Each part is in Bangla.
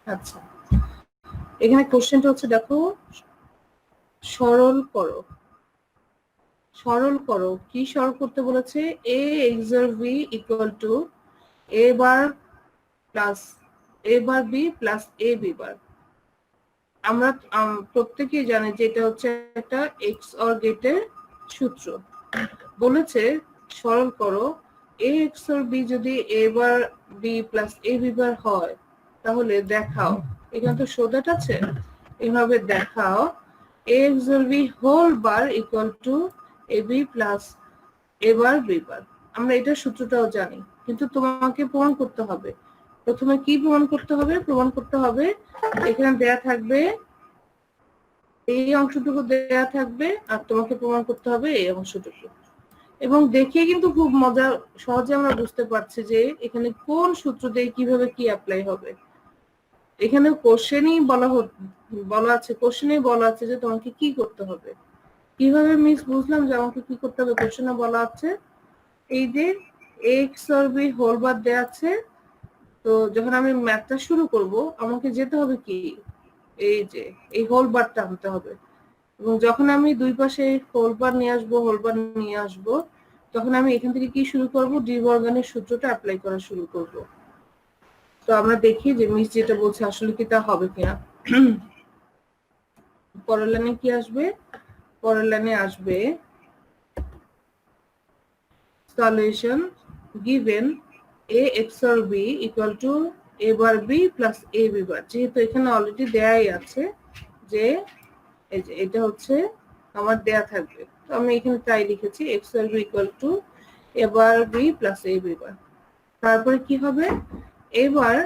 আচ্ছা, এখানে কোশ্চেনটা হচ্ছে দেখো, সরল করো। সরল করো, কি সরল করতে বলেছে? a xor v equal to a bar plus a bar b plus a b bar. আমরা প্রত্যেকেই জানি যে এটা হচ্ছে একটা XOR গেটের সূত্র। বলেছে সরল করো a XOR b যদি a bar b plus a b বার হয়, তাহলে দেখাও, এখানে তো শো দ্যাট আছে, এভাবে দেখাও a XOR b whole bar equal to ab plus a bar b bar. আমরা এটার সূত্রটাও জানি, কিন্তু তোমাকে প্রমাণ করতে হবে। প্রথমে কি প্রমাণ করতে হবে? প্রমাণ করতে হবে এখানে দেয়া থাকবে এই অংশটুকু দেয়া থাকবে, আর তোমাকে প্রমাণ করতে হবে এই অংশটুকু। এবং দেখে কিন্তু খুব মজা, সহজে আমরা বুঝতে পারছি যে এখানে কোন সূত্র দিয়ে কিভাবে কি অ্যাপ্লাই হবে। এখানে কোশ্চেনই বলা আছে, কোশ্চেনেই বলা আছে যে তোমাকে কি করতে হবে। কিভাবে মিস বুঝলাম যে আমাকে কি করতে হবে? কোশ্চেনে বলা আছে এই যে এক্স আর বি হোল বার দেয়া আছে, তো যখন আমি ম্যাথটা শুরু করব আমাকে যেতে হবে কি, এই যে এই হোল বারটা আনতে হবে। এবং যখন আমি দুই পাশে হোল বার নিয়ে আসবো, তখন আমি এখান থেকে কি শুরু করব? ডি মর্গানের সূত্রটা অ্যাপ্লাই করা শুরু করব। তো আমরা দেখি যে মিস যেটা বলছে আসলে কি তা হবে কিনা। পরের লাইনে কি আসবে? পরের লাইনে আসবে solution given a XOR b equal to a bar b plus a b বার। যেহেতু এখানে অলরেডি দেয়াই আছে যে এই যে এটা হচ্ছে আমার দেয়া থাকবে, তো আমি এখানে তাই লিখেছি XOR b equal to a bar b plus a b বার। তারপরে কি হবে? এবার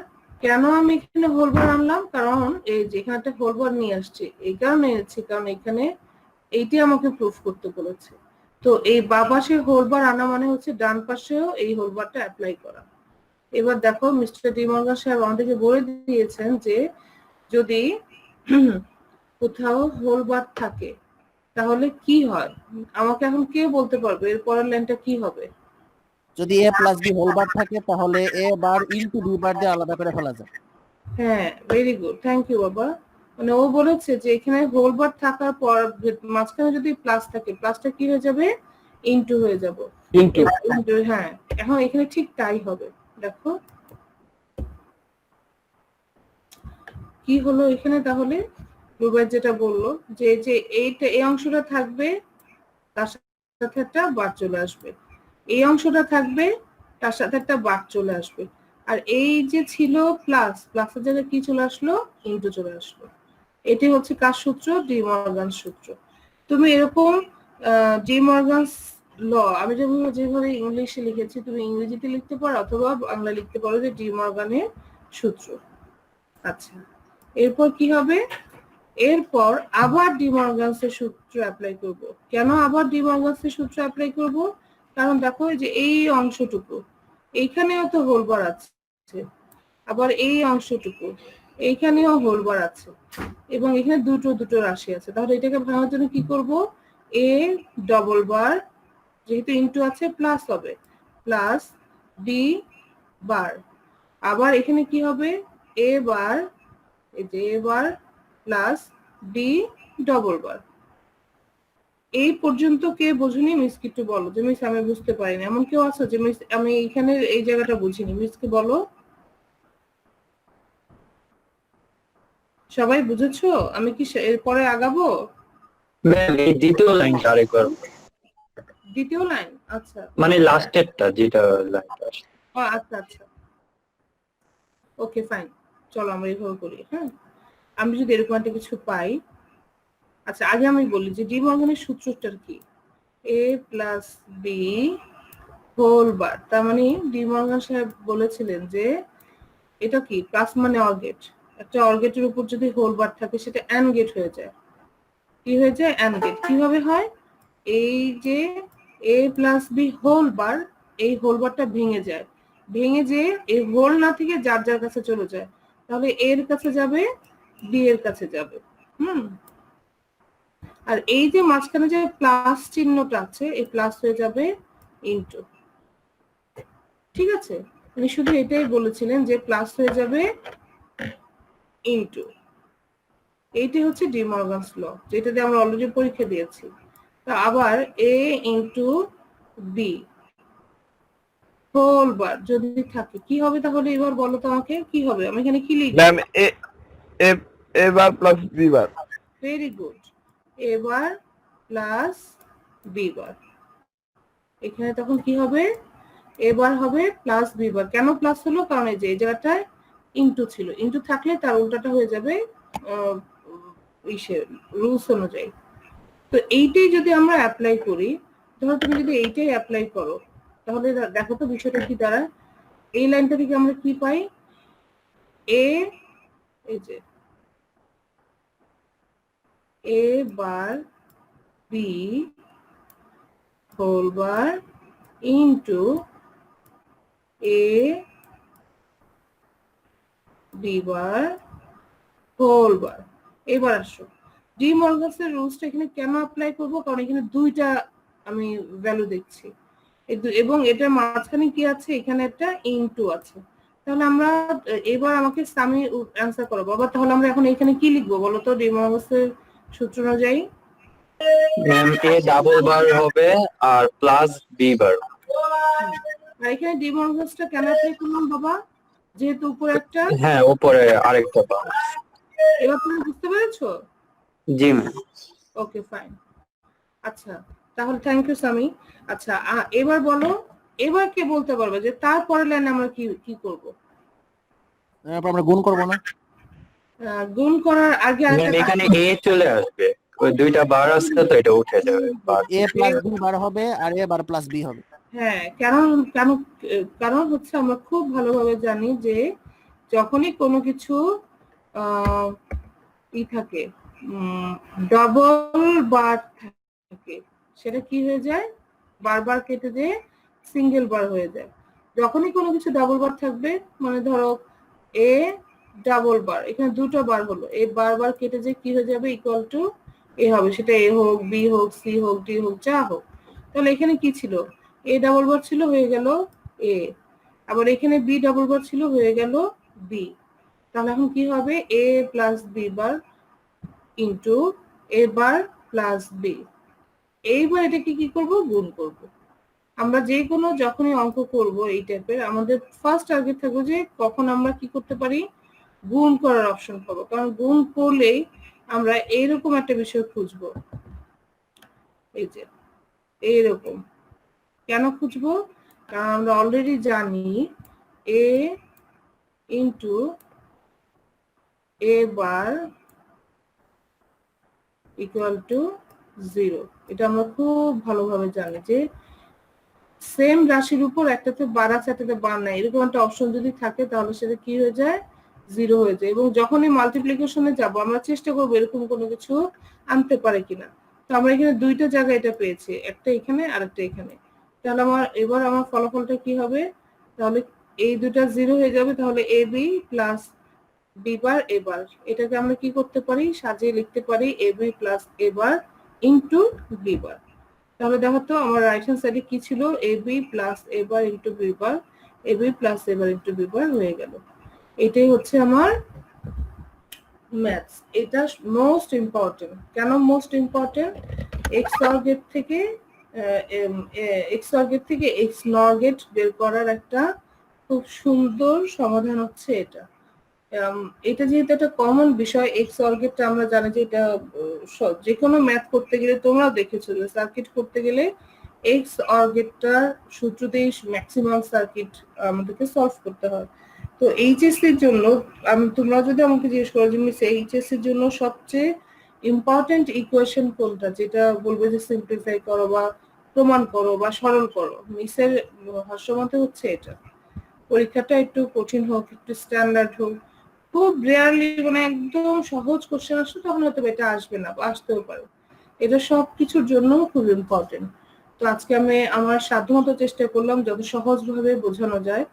কেন আমি এখানে হোল বার আনলাম? কারণ এই যে এখানে একটা হোল বার নিয়ে আসছি, এই কারণে এনেছি কারণ এখানে এইটি আমাকে প্রুফ করতে বলেছে। তো এই বাঁ পাশে হোল বার আনা মানে হচ্ছে ডান পাশেও এই হোল বারটা অ্যাপ্লাই করা। এবার দেখো মিস্টার ডি মর্গান সাহেব আমাদেরকে বলে দিয়েছেন যে যদি কোথাও হোল বার থাকে তাহলে কি হয়। আমাকে এখন কে বলতে পারবে এর পরের লাইনটা কি হবে? যদি a plus b whole bar থাকে তাহলে a bar into b bar দিয়ে আলাদা করে ফেলা যায়। হ্যাঁ, ভেরি গুড, থ্যাংক ইউ বাবা। মানে ও বলেছে যে এখানে হোল বার থাকার পর মাঝখানে যদি প্লাস থাকে, প্লাসটা কি হয়ে যাবে? ইনটু হয়ে যাবে। ইনটু, হ্যাঁ, এখন এখানে ঠিক তাই হবে। দেখো কি হলো এখানে, তাহলে রুবাই যেটা বললো যে যে এইটা এই অংশটা থাকবে, তার সাথে একটা বার চলে আসবে, এই অংশটা থাকবে, তার সাথে একটা বার চলে আসবে, আর এই যে ছিল প্লাস, প্লাসের জায়গায় কি চলে আসলো? ইনটু চলে আসলো। এটি হচ্ছে কার সূত্র? ডি মর্গান সূত্র। তুমি এরকম ডি মর্গান ল আমি যেভাবে ইংলিশে লিখেছি তুমি ইংরেজিতে লিখতে পারো অথবা বাংলা লিখতে পারো যে ডি মর্গানের সূত্র। আচ্ছা, এরপর কি হবে? এরপর আবার ডি মর্গানসের সূত্র অ্যাপ্লাই করব। কেন আবার ডি মর্গানসের সূত্র অ্যাপ্লাই করব? কারণ দেখো যে এই অংশটুকু এইখানেও তো হোল বার আছে, আবার এই অংশটুকু এইখানেও হোল বার আছে, এবং এখানে দুটো রাশি আছে। তাহলে এটাকে ভাঙার জন্য কি করব? a ডবল বার, যেহেতু ইনটু আছে প্লাস হবে, প্লাস ডি বার। আবার এখানে কি হবে? a বার, এই যে a bar plus D double বার। এই পর্যন্ত কে বোঝেনি? মিসকে একটু বলো যে মিস আমি বুঝতে পারিনি। এমন কেউ আছে যে মিস আমি এখানে এই জায়গাটা বুঝিনি? মিসকে বলো। সবাই বুঝেছো? আমি কি এরপরে আগাবো? ম্যাম এই দ্বিতীয় লাইনটা আরেকবার, দ্বিতীয় লাইন? আচ্ছা, মানে লাস্টেরটা যেটা লাইনটা আসছে। আচ্ছা আচ্ছা, ওকে ফাইন, চলো আমরা এইভাবে করি। হ্যাঁ, আমি যদি এরকম একটা কিছু পাই। আচ্ছা, আগে আমি বলি যে ডি মর্গানের সূত্রটার কি। a plus B whole bar, তার মানে ডি মর্গান সাহেব বলেছিলেন যে এটা কি প্লাস মানে অর গেট, একটা অর গেটের উপর যদি হোল বার থাকে সেটা অ্যান্ড গেট হয়ে যায়। কি হয়ে যায়? And gate. কিভাবে হয়? এই যে a plus B whole bar, এই হোল বারটা ভেঙে যায়, ভেঙে যে এই হোল না থেকে যার যার কাছে চলে যায়, তাহলে এর কাছে যাবে, বি এর কাছে যাবে। আর এই যে মাঝখানে যে প্লাস চিহ্নটা আছে, এই প্লাস হয়ে যাবে ইনটু। ঠিক আছে, উনি শুধু এটাই বলেছিলেন যে প্লাস হয়ে যাবে ইনটু, এইটাই হচ্ছে ডি মর্গানস ল, যেটা দিয়ে আমরা অলরেডি পরীক্ষা দিয়েছি। তো আবার এ ইনটু বি হোল বার যদি থাকে কি হবে, তাহলে এবার বলো তো আমাকে কি হবে, আমি এখানে কি লিখবো? Ma'am A bar plus B bar. Very good, A bar plus B bar. এখানে তখন কি হবে, এবার হবে প্লাস বি বার। কেন প্লাস হলো, কারণ এই যে এই জায়গাটায় ইনটু ছিল, ইনটু থাকলে তার উল্টাটা হয়ে যাবে রুলস অনুযায়ী। তো এইটাই যদি আমরা অ্যাপ্লাই করি, ধরো তুমি যদি এইটাই অ্যাপ্লাই করো, তাহলে দেখো তো বিষয়টা কি দাঁড়ায়। এই লাইনটা থেকে আমরা কি পাই, এ এই যে A bar B whole bar into A B bar whole bar. এবার আসো, ডি মর্গানসের রুলসটা এখানে কেন অ্যাপ্লাই করব, কারণ এখানে দুইটা আমি ভ্যালু দেখছি এবং এটার মাঝখানে কি আছে, এখানে একটা ইনটু আছে। তাহলে আমরা এবার আমাকে সামি অ্যান্সার করো বাবা। তাহলে আমরা এখন এখানে কি লিখবো বলো তো, ডি মর্গানসের সূত্র অনুযায়ী? ম্যাম এ ডাবল বার হবে আর প্লাস বি বার। আর এখানে ডি মর্গানসটা কেন অ্যাপ্লাই করলাম বাবা, যেহেতু উপরে একটা, হ্যাঁ উপরে আরেকটা বার। এবার তুমি বুঝতে পেরেছো? জি ম্যাম। ওকে ফাইন, আচ্ছা তাহলে থ্যাংক ইউ সামি। আচ্ছা এবার বলো, এবার কে বলতে পারবে যে তারপরের লাইনে আমরা কি কি করব? এরপর আমরা গুণ করব না? গুণ করার আগে ম্যাম আরেকটা এখানে এ চলে আসবে, ওই দুইটা বার আসছে তো এটা উঠে যাবে বার। এ প্লাস বি বার হবে আর এ বার প্লাস বি হবে। হ্যাঁ, কারণ কারণ কারণ হচ্ছে আমরা খুব ভালোভাবে জানি যে যখনই কোনো কিছু ই থাকে, ডবল বার থাকে, সেটা কি হয়ে যায়, বারবার কেটে যেয়ে সিঙ্গেল বার হয়ে যায়। যখনই কোনো কিছু ডাবল বার থাকবে, মানে ধরো এ ডাবল বার, এখানে দুটো বার হলো, এ বারবার কেটে যে কি হয়ে যাবে, ইকুয়াল টু এ হবে, সেটা এ হোক বি হোক সি হোক ডি হোক যা হোক। তাহলে এখানে কি ছিল, এ ডাবল বার ছিল, হয়ে গেল এ, আবার এখানে বি ডাবল বার ছিল, হয়ে গেল বি। তাহলে এখন কি হবে, A plus B bar into A bar plus B. এইবার এটাকে কি করব, গুণ করব। আমরা যে কোনো যখনই অঙ্ক করব এই টাইপের, আমাদের ফার্স্ট টার্গেট থাকবে যে কখন আমরা কি করতে পারি, গুণ করার অপশন পাবো। কারণ গুণ করলেই আমরা এইরকম একটা বিষয় খুঁজবো, এই যে এইরকম। কেন খুঁজবো, কারণ আমরা অলরেডি জানি A into A bar equal to 0। এটা আমরা খুব ভালোভাবে জানি যে সেম রাশির উপর একটাতে বার আছে একটাতে বার নাই, এরকম একটা অপশন যদি থাকে তাহলে সেটা কি হয়ে যায়, 0 হয়ে যায়। এবং যখনই মাল্টিপ্লিকেশনে যাব আমরা চেষ্টা করবো এরকম কোনো কিছু আনতে পারে কিনা। তো আমরা এখানে দুইটা জায়গায় এটা পেয়েছি, একটা এখানে আর একটা এখানে। তাহলে এবার আমার ফলাফলটা কি হবে, তাহলে এই দুটা 0 হয়ে যাবে। তাহলে A B plus B bar A bar, এটাকে আমরা কি করতে পারি, সাজিয়ে লিখতে পারি A B plus A bar into B bar. তাহলে দেখো তো আমার রাইট হ্যান্ড সাইডে কি ছিল, A B plus A bar into B bar, A B plus A bar into B bar হয়ে গেল। এটাই হচ্ছে আমার ম্যাথস। এটা মোস্ট ইম্পর্টেন্ট। কেন most important, X or gate থেকে এক্স নর গেট বের করার একটা খুব সুন্দর সমাধান হচ্ছে এটা। এটা যেহেতু একটা কমন বিষয়, এক্স অর গেটটা আমরা জানি যে এটা যে কোনো ম্যাথ করতে গেলে, তোমরা দেখেছো যে সার্কিট করতে গেলে এক্স অর গেটটার সূত্রতেই ম্যাক্সিমাম সার্কিট আমাদেরকে সলভ করতে হয়। তো এইচএসসির জন্য তোমরা যদি আমাকে জিজ্ঞেস করো যে মিস এইচএসসির জন্য সবচেয়ে ইম্পর্টেন্ট ইকুয়েশন কোনটা, যেটা বলবে যে সিম্পলিফাই করো বা প্রমাণ করো বা সরল করো, মিসের ভাষ্যমতে হচ্ছে এটা। পরীক্ষাটা একটু কঠিন হোক, একটু স্ট্যান্ডার্ড হোক, খুব রেয়ারলি মানে একদম সহজ কোশ্চেন আসলে তখন হয়তো এটা আসবে না বা আসতেও পারে। এটা সবকিছুর জন্য খুব ইম্পর্টেন্ট। তো আজকে আমি আমার সাধ্যমতো চেষ্টা করলাম যত সহজভাবে বোঝানো যায়,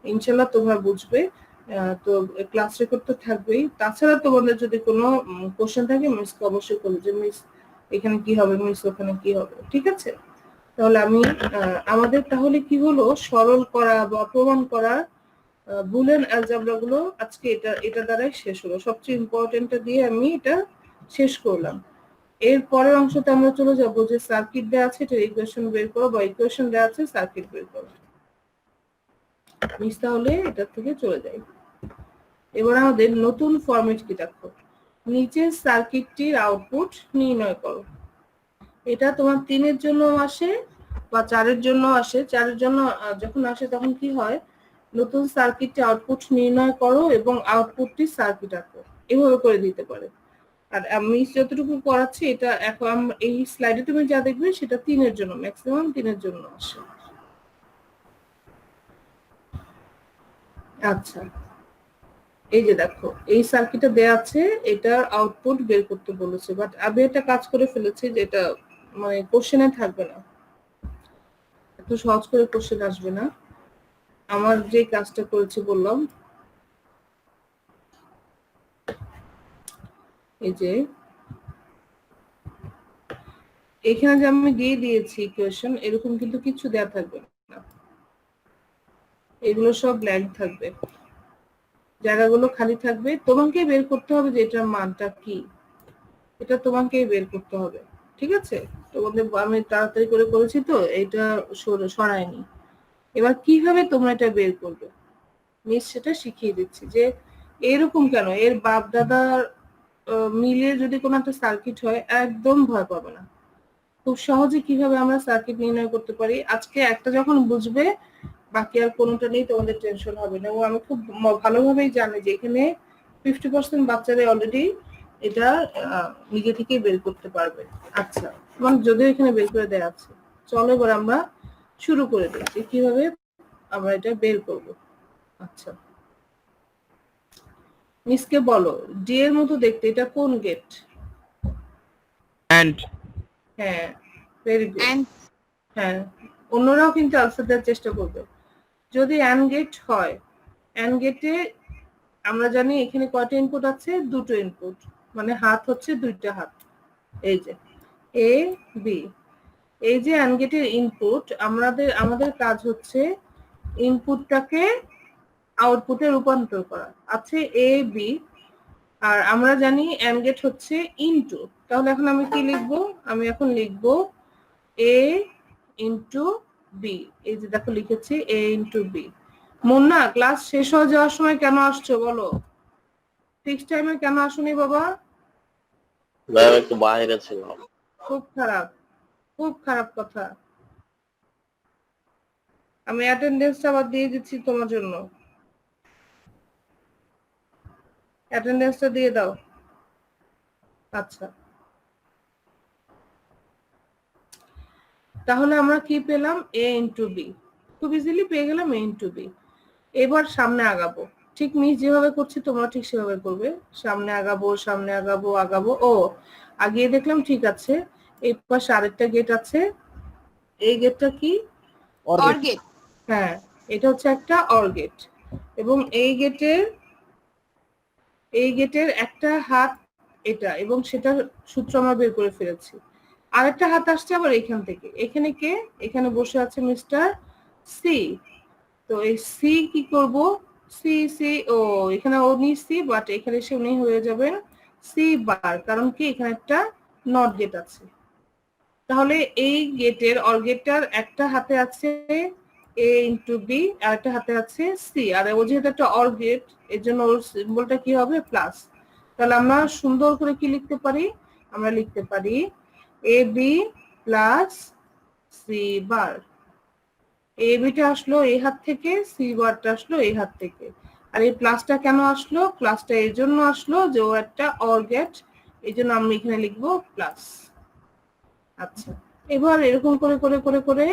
ইনশাল্লাহ তোমরা বুঝবে। তো ক্লাস রেকর্ড তো থাকবেই, তাছাড়া তোমাদের যদি কোনো কোশ্চেন থাকে মিসকে অবশ্যই করবে যে মিস এখানে কি হবে, মিস ওখানে কি হবে, ঠিক আছে? তাহলে আমি আমাদের তাহলে কি হলো, সরল করা বা প্রমাণ করার বুলিয়ান অ্যালজেব্রা গুলো আজকে এটা দ্বারাই শেষ হলো। সবচেয়ে ইম্পর্টেন্টটা দিয়ে আমি এটা শেষ করলাম। এর পরের অংশতে আমরা চলে যাব যে সার্কিট দেওয়া আছে এটা ইকুয়েশন বের করো, বা ইকুয়েশন দেওয়া আছে সার্কিট বের করো। তাহলে এটা থেকে চলে যাই। এবার আমাদের নতুন ফরম্যাট কি দেখো, নিচের সার্কিটটির আউটপুট নির্ণয় করো। এটা তোমার 3 এর জন্য আসে বা 4 এর জন্য আসে। 4 এর জন্য যখন আসে তখন কি হয়, নতুন সার্কিটটি আউটপুট নির্ণয় করো এবং আউটপুটটি সার্কিট আঁকো, এভাবে করে দিতে পারে। আর আমি যতটুকু করাচ্ছি এটা এখন এই স্লাইডে তুমি যা দেখবে সেটা 3 এর জন্য, ম্যাক্সিমাম 3 এর জন্য আসে। আচ্ছা, এই যে দেখো এই সার্কিটে দেয়া আছে, এটার আউটপুট বের করতে বলেছে, বাট আমি একটা কাজ করে ফেলেছি যেটা মানে কোশ্চেনে থাকবে না, এত সহজ করে কোশ্চেন আসবে না। আমার যে কাজটা করেছি বললাম, এই যে এখানে যে আমি দিয়ে দিয়েছি ইকুয়েশন, এরকম কিন্তু কিছু দেয়া থাকবে না, এগুলো সব ব্ল্যাঙ্ক থাকবে, জায়গাগুলো খালি থাকবে। তোমাকে বের করতে হবে যে এটার মানটা কি, এটা তোমাকেই বের করতে হবে, ঠিক আছে? তোমাদের আমি তাড়াতাড়ি করে করেছি তো এটা সরায়নি। এবার কিভাবে তোমরা এটা বের করবে মিস সেটা শিখিয়ে দিচ্ছি, যে এরকম কেন, এর বাপ দাদার মিলে যদি কোনো একটা সার্কিট হয় একদম ভয় পাবে না। খুব সহজে কিভাবে আমরা সার্কিট নির্ণয় করতে পারি আজকে একটা যখন বুঝবে, বাকি আর কোনোটা নেই, তোমাদের টেনশন হবে না। ও আমি খুব ভালোভাবেই জানি যে এখানে 50% বাচ্চারা অলরেডি এটা নিজে থেকেই বের করতে পারবে। আচ্ছা, মানে যদিও এখানে বের করে দেওয়া আছে, চলো এবার আমরা শুরু করে দিই যে কিভাবে আমরা এটা বের করব। আচ্ছা, মিসকে বলো, ডি এর মতো দেখতে এটা কোন গেট? and হ্যাঁ, ভেরি গুড। হ্যাঁ, অন্যরাও কিন্তু আনসার দেওয়ার চেষ্টা করবে। যদি অ্যান্ড গেট হয়, অ্যান্ড গেটে আমরা জানি এখানে কয়টা ইনপুট আছে, দুটো ইনপুট, মানে হাত হচ্ছে দুইটা হাত, এই যে এ বি। এই যে অ্যান্ড গেটের ইনপুট, আমাদের কাজ হচ্ছে ইনপুটটাকে আউটপুটে রূপান্তর করা। আছে এ বি, আর আমরা জানি অ্যান্ড গেট হচ্ছে ইনটু। তাহলে এখন আমি কি লিখবো, আমি এখন লিখবো এ ইনটু বি। এই যে দেখো লিখেছি এ ইনটু বি। মুন্না, ক্লাস শেষ হয়ে যাওয়ার সময় কেন আসছো বলো? ফিক্স টাইমে কেন আসোনি বাবা? ম্যাম একটু বাইরে ছিলাম। খুব খারাপ, খুব খারাপ কথা। আমি অ্যাটেন্ডেন্সটা আবার দিয়ে দিচ্ছি তোমার জন্য, অ্যাটেন্ডেন্সটা দিয়ে দাও। আচ্ছা, তাহলে আমরা কি পেলাম, এ ইনটু বি, খুব ইজিলি পেয়ে গেলাম এ ইনটু বি। এবার সামনে আগাবো, ঠিক মিস যেভাবে করছি তোমরা ঠিক সেভাবে করবে। সামনে আগাবো, সামনে আগাবো, আগাবো। ও, আগিয়ে দেখলাম ঠিক আছে। এই পাশে আরেকটা গেট আছে, এই গেটটা কি? Or or gate. গেট। হ্যাঁ, এটা হচ্ছে একটা অর গেট, এবং এই গেটের একটা হাত এটা, এবং সেটার সূত্র আমরা বের করে ফেলেছি। আরেকটা হাত আসছে আবার এখান থেকে, এখানে কে? এখানে বসে আছে মিস্টার সি। তো এই সি কি করব, সি সি, ও এখানে উনি সি, বাট এখানে এসে উনি হয়ে যাবেন সি বার, কারণ কি এখানে একটা নট গেট আছে। তাহলে এই গেটের অর গেটটার একটা হাতে আছে এ ইনটু বি, আর একটা হাতে আছে সি, আর ও যেহেতু একটা অর গেট এর জন্য ওর সিম্বলটা কি হবে, প্লাস। তাহলে আমরা সুন্দর করে কি লিখতে পারি, আমরা লিখতে পারি A B plus C bar. A beta আসলো এই হাত থেকে, সি বারটা আসলো এই হাত থেকে। আর এই প্লাসটা কেন আসলো, প্লাসটা এর জন্য আসলো যে ও একটা অর গেট, এই জন্য আমরা এখানে লিখবো প্লাস। আচ্ছা, এবার এরকম করে করে করে করে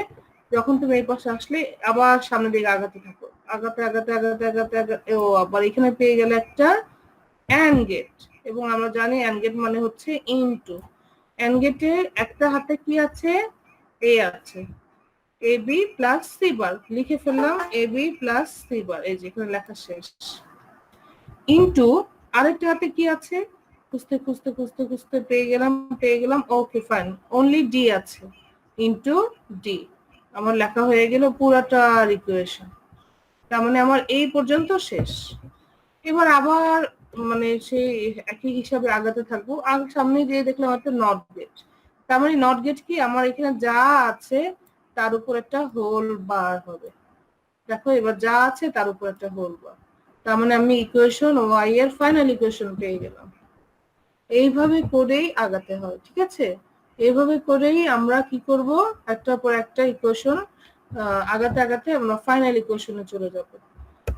যখন তুমি এই পাশে আসলে আবার সামনের দিকে আগাতে থাকো, আগাতে আগাতে আগাতে আগাতে আগাতে, ও আবার এখানে পেয়ে গেলে একটা অ্যান্ড গেট, এবং আমরা জানি অ্যান্ড গেট মানে হচ্ছে ইনটু। অ্যান্ড গেটের একটা হাতে কি আছে, এ আছে, এ বি প্লাস সি বার, লিখে ফেললাম এ বি প্লাস সি বার, এই যে এখানে লেখা শেষ। ইনটু আরেকটা হাতে কি আছে, খুঁজতে খুঁজতে খুঁজতে খুঁজতে পেয়ে গেলাম, ওকে ফাইন, অনলি ডি আছে, ইনটু ডি। আমার লেখা হয়ে গেল পুরাটা ইকুয়েশন। তার মানে আমার এই পর্যন্ত শেষ। এবার আবার মানে সেই একই হিসাবে আগাতে থাকবো। আর সামনে দিয়ে দেখলাম একটা নট গেট। তার মানে নট গেট কি, আমার এখানে যা আছে তার উপর একটা হোল বার হবে। দেখো এবার যা আছে তার উপর একটা হোল বার, তার মানে আমি ইকুয়েশন ওয়াই এর ফাইনাল ইকুয়েশন পেয়ে গেলাম। এইভাবে করেই আগাতে হয়, ঠিক আছে? এইভাবে করেই আমরা কি করব, একটার পর একটা ইকুয়েশন আগাতে আগাতে আমরা ফাইনাল ইকুয়েশনে চলে যাব।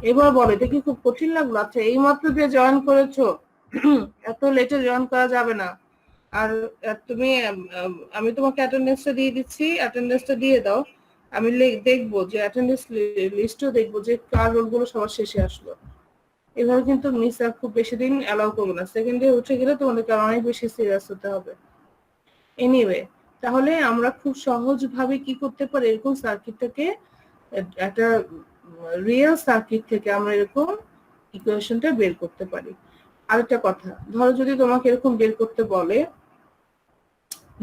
এবার বলো, এটা কি খুব কঠিন লাগলো? আচ্ছা, এই মাত্র যে জয়েন করেছো, এত লেটে জয়েন করা যাবে না। আর তুমি আমি তোমাকে অ্যাটেন্ডেন্সটা দিয়ে দিচ্ছি, অ্যাটেন্ডেন্সটা দিয়ে দাও। আমি দেখবো যে অ্যাটেন্ডেন্স লিস্টও দেখবো যে কার রোলগুলো সবার শেষে আসলো। এভাবে কিন্তু মিস আর খুব বেশি দিন অ্যালাউ করবো না। সেকেন্ড ডে উঠে গেলে তোমাদেরকে অনেক বেশি সিরিয়াস হতে হবে। এনিওয়ে, তাহলে আমরা খুব সহজভাবে কি করতে পারি, এরকম সার্কিটটাকে একটা রিয়েল সার্কিট থেকে আমরা এরকম ইকুয়েশনটা বের করতে পারি। আরেকটা কথা, ধরো যদি তোমাকে এরকম বের করতে বলে,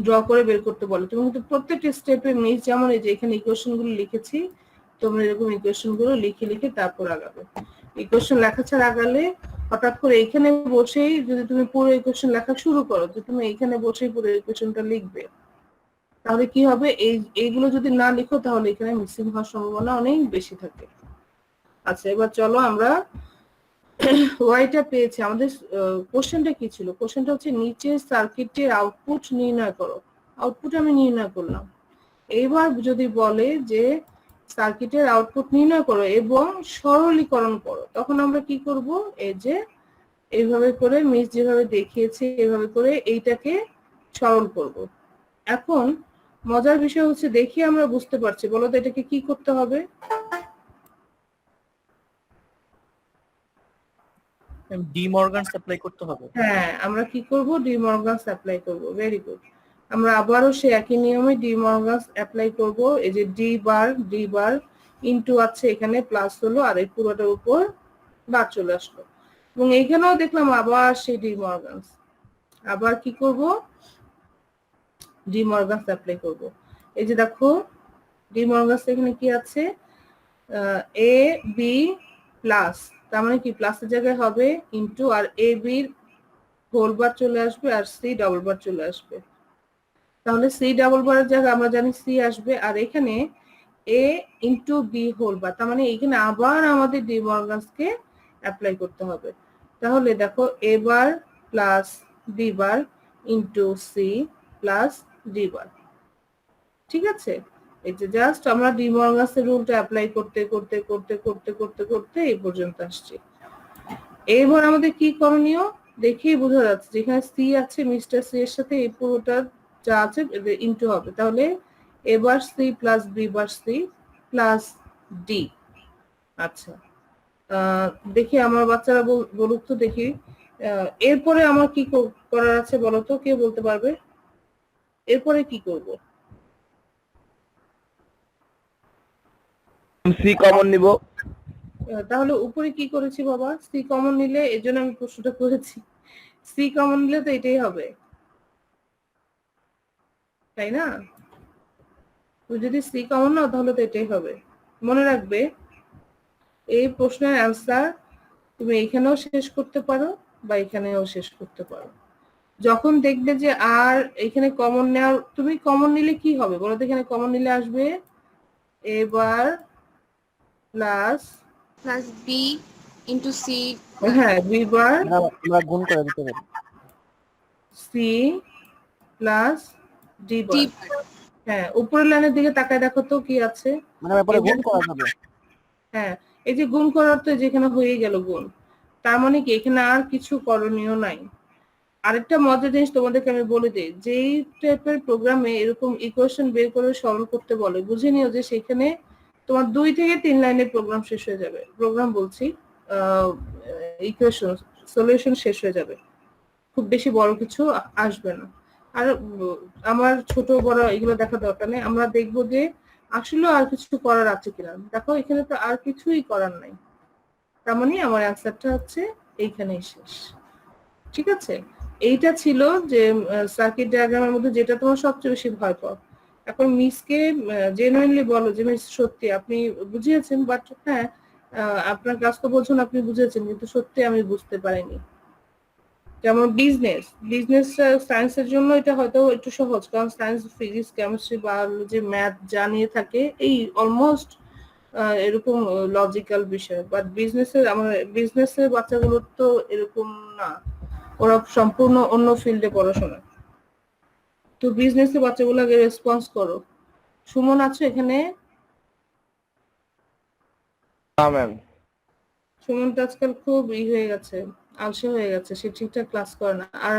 ড্র করে বের করতে বলে, তুমি কিন্তু প্রত্যেকটা স্টেপে মিস, যেমন এই যে এখানে ইকুয়েশন গুলো লিখেছি, তোমরা এরকম ইকুয়েশন গুলো লিখে লিখে তারপর আগাবে। ইকুয়েশন লেখা ছাড়া আগালে হঠাৎ করে এখানে বসেই যদি তুমি পুরো ইকুয়েশন লেখা শুরু করো, যে তুমি এখানে বসেই পুরো ইকুয়েশনটা লিখবে, তাহলে কি হবে, এইগুলো যদি না লিখো তাহলে এখানে মিসিং হওয়ার সম্ভাবনা অনেক বেশি থাকে। আচ্ছা, এবার চলো আমরা ওয়াইটা পেয়েছি। আমাদের কোশ্চেনটা কি ছিল? কোশ্চেনটা হচ্ছে নিচে সার্কিটের আউটপুট নির্ণয় করো। আউটপুট আমি নির্ণয় করলাম। এইবার যদি বলে যে সার্কিটের আউটপুট নির্ণয় করো এবং সরলীকরণ করো, তখন আমরা কি করব, এই যে এইভাবে করে মিস যেভাবে দেখিয়েছে এইভাবে করে এইটাকে সরল করব। এখন মজার বিষয় হচ্ছে, দেখি আমরা বুঝতে পারছি, বলো তো এটাকে কি করতে হবে? ডি মর্গানস অ্যাপ্লাই করতে হবে। হ্যাঁ, আমরা কি করব, ডি মর্গানস অ্যাপ্লাই করব। Very good. আমরা আবারও সেই একই নিয়মে ডি মর্গানস অ্যাপ্লাই করব। এই যে ডি বার ইনটু আছে এখানে প্লাস হলো, আর এই পুরোটার উপর বার চলে আসলো। এবং এইখানেও দেখলাম আবার সেই ডি মর্গানস, আবার কি করব, ডি মর্গানস অ্যাপ্লাই করব। এই যে দেখো ডি মর্গানস এখানে কি আছে, এ বি প্লাস, তার মানে কি প্লাসের জায়গায় হবে ইনটু, আর এ বির হোল বার চলে আসবে আর সি ডাবল বার চলে আসবে। তাহলে সি ডাবল বারের জায়গায় আমরা জানি সি আসবে, আর এখানে এ ইনটু বি হোল বার, তার মানে এখানে আবার আমাদের ডি মর্গানসকে অ্যাপ্লাই করতে হবে। তাহলে দেখো A bar plus B bar into C plus D bar. ঠিক আছে, এই যে জাস্ট আমরা ডি মর্গানসের রুলটা অ্যাপ্লাই করতে করতে করতে করতে করতে করতে এই পর্যন্ত আসছি। এবার আমাদের কি করণীয় দেখেই বোঝা যাচ্ছে, যেখানে সি আছে মিস্টার সি এর সাথে এই পুরোটা যা আছে ইনটু হবে। তাহলে এবার C plus B bar C plus D. আচ্ছা, দেখি আমার বাচ্চারা বলুক তো দেখি, এরপরে আমার কি করার আছে বলো তো, কে বলতে পারবে? এরপরে কি করব? সি কমন নিব। তাহলে উপরে কি করেছি বাবা, সি কমন নিলে, এর জন্য আমি প্রশ্নটা করেছি। সি কমন নিলে তো এটাই হবে, তাই না? তুমি যদি সি কমন নাও তাহলে তো এটাই হবে। মনে রাখবে, এই প্রশ্নের অ্যান্সার তুমি এখানেও শেষ করতে পারো বা এখানেও শেষ করতে পারো। যখন দেখবে যে আর এখানে কমন নেওয়ার, তুমি কমন নিলে কি হবে বলো তো? এখানে কমন নিলে আসবে এবার প্লাস বি ইন্টু সি, হ্যাঁ বি বার আমরা গুণ করে দিতে পারি। সি প্লাস ডি বার। হ্যাঁ, উপরের লাইনের দিকে তাকায় দেখো তো কি আছে, মানে ব্যাপারে গুণ করা যাবে। হ্যাঁ এই যে গুণ করার তো যেখানে হয়ে গেল গুণ, তার মানে কি এখানে আর কিছু করণীয় নাই। আরেকটা মজার জিনিস তোমাদেরকে আমি বলে দিই, যেই টাইপের প্রোগ্রামে এরকম ইকুয়েশন বের করে সরল করতে বলে, বুঝে নিও যে সেখানে তোমার 2 থেকে 3 লাইনের প্রোগ্রাম শেষ হয়ে যাবে। প্রোগ্রাম বলছি, ইকুয়েশন সলিউশন শেষ হয়ে যাবে, খুব বেশি বড় কিছু আসবে না। আর আমার ছোট বড় এগুলো দেখা দরকার নেই, আমরা দেখবো যে আসলে আর কিছু করার আছে কিনা। দেখো এখানে তো আর কিছুই করার নাই, তার মানে আমার অ্যান্সারটা হচ্ছে এইখানেই শেষ। ঠিক আছে, এইটা ছিল যে সার্কিট ডায়াগ্রামের মধ্যে যেটা তোমার সবচেয়ে বেশি ভয় পাও। এখন মিসকে জেনুইনলি বলো যে মিস সত্যি আপনি বুঝিয়েছেন, বাট হ্যাঁ আপনার ক্লাস তো বলছেন আপনি বুঝেছেন, কিন্তু সত্যি আমি বুঝতে পারিনি। যেমন বিজনেস সায়েন্সের জন্য এটা হয়তো একটু সহজ, কারণ science, physics, chemistry, biology, math জানিয়ে থাকে, এই অলমোস্ট এরকম লজিক্যাল বিষয়। বাট বিজনেসের বাচ্চাগুলোর তো এরকম না, ওরা সম্পূর্ণ অন্য ফিল্ডে পড়াশোনা। তো বিজনেসের বাচ্চাগুলোকে রেসপন্স করো। সুমন আছো এখানে? না ম্যাম। সুমন তো আজকাল খুব হয়ে গেছে, আলসে হয়ে গেছে, সে ঠিকঠাক ক্লাস করে না। আর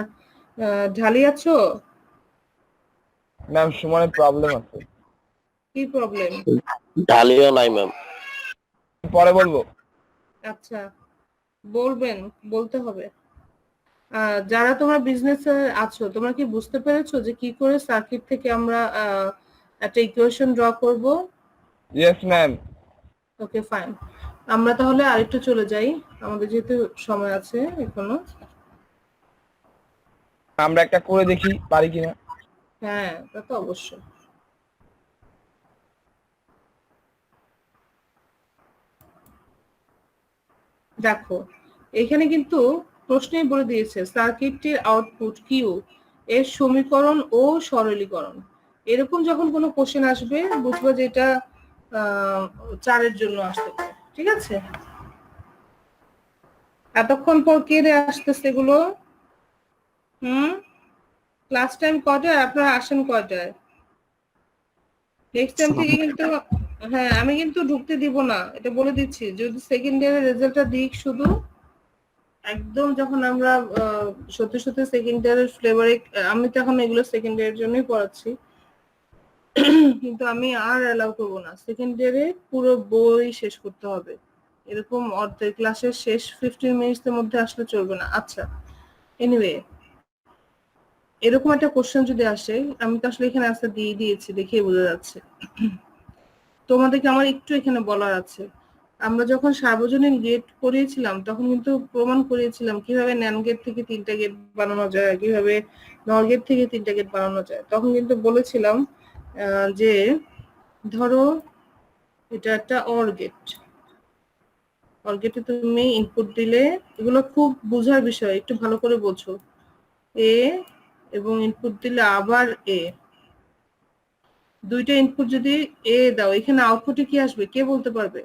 ঢালি আছো? ম্যাম সুমনের প্রবলেম আছে। কি প্রবলেম? ঢালিও নাই ম্যাম। পরে বলবো। আচ্ছা, বলবেন, বলতে হবে। যারা তোমরা বিজনেসে আছো, তোমরা কি বুঝতে পেরেছো যে কি করে সার্কিট থেকে আমরা একটা ইকুয়েশন ড্র করব? Yes ma'am. ওকে ফাইন, আমরা তাহলে আরেকটু চলে যাই, আমাদের যেহেতু সময় আছে এখনো। আমরা একটা করে দেখি পারি কিনা। হ্যাঁ, তা তো অবশ্যই। দেখো, এখানে কিন্তু প্রশ্নেই বলে দিয়েছে সার্কিটটির আউটপুট কিউ এর সমীকরণ ও সরলীকরণ। এরকম যখন কোনো কোশ্চেন আসবে বুঝবো যে এটা 4 এর জন্য আসতে পারে। ঠিক আছে, এতক্ষণ পর কে রে আসতেছে এগুলো? ক্লাস টাইম কয়টায়? আপনারা আসেন কয়টায়? নেক্সট টাইম থেকে কিন্তু, হ্যাঁ আমি কিন্তু ঢুকতে দিব না, এটা বলে দিচ্ছি। যদি সেকেন্ড ইয়ারের রেজাল্টটা দিক শুধু, একদম যখন আমরা সত্যি সত্যি সেকেন্ড ইয়ারের ফ্লেভারে, আমি তো এখন এগুলো সেকেন্ড ইয়ারের জন্যই পড়াচ্ছি, কিন্তু আমি আর অ্যালাউ করবো না। সেকেন্ড ইয়ারে পুরো বই শেষ করতে হবে, এরকম অর্ধেক ক্লাসের শেষ 15 মিনিটসের মধ্যে আসলে চলবে না। আচ্ছা, এনিওয়ে, এরকম একটা কোশ্চেন যদি আসে, আমি তো আসলে এখানে আনসার দিয়ে দিয়েছি, দেখেই বোঝা যাচ্ছে। তোমাদেরকে আমার একটু এখানে বলার আছে। আমরা যখন সার্বজনীন গেট করিয়েছিলাম তখন কিন্তু প্রমাণ করিয়েছিলাম কিভাবে ন্যান গেট থেকে 3টা গেট বানানো যায়, কিভাবে নর গেট থেকে 3টা গেট বানানো যায়। তখন কিন্তু বলেছিলাম যে ধরো এটা একটা অর গেট, অর গেটে তুমি ইনপুট দিলে, এগুলো খুব বোঝার বিষয়, একটু ভালো করে বোঝো। এ এবং ইনপুট দিলে আবার এ, দুইটা ইনপুট যদি এ দাও, এখানে আউটপুটে কি আসবে কে বলতে পারবে?